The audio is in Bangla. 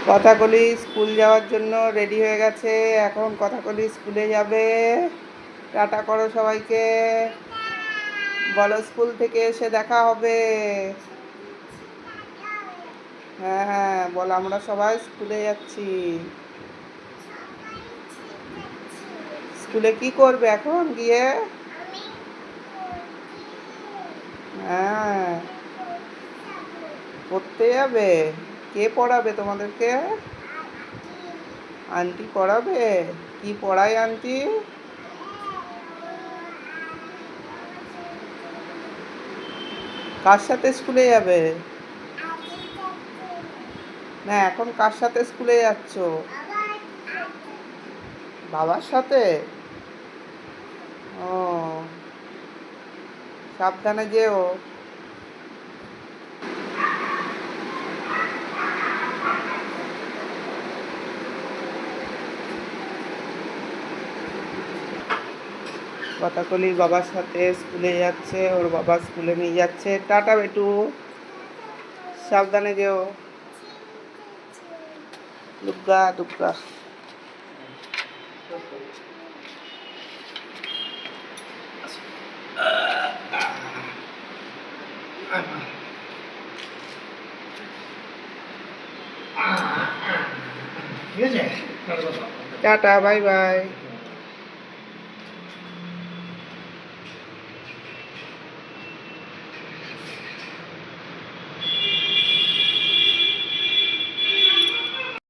কথাকলি স্কুল যাওয়ার জন্য রেডি হয়ে গেছে। এখন কথাকলি স্কুলে যাবে। টাটা করো সবাইকে, বলো স্কুল থেকে এসে দেখা হবে। হ্যাঁ হ্যাঁ বলো, আমরা সবাই স্কুলে যাচ্ছি। স্কুলে কি করবে এখন গিয়ে? হ্যাঁ, পড়তে যাবে। কে পড়াবে তোমাদেরকে? আন্টি পড়াবে। কি পড়ায় আন্টি? কার সাথে স্কুলে যাবে? না, এখন কার সাথে স্কুলে যাচ্ছ? বাবার সাথে। ও, সাবধানে যেও। কথাকলি বাবার সাথে স্কুলে যাচ্ছে, ওর বাবা স্কুলে নিয়ে যাচ্ছে। টাটা বেটু, সাবধানে যেও। দুগ্গা দুগ্গা। Tata, bye by.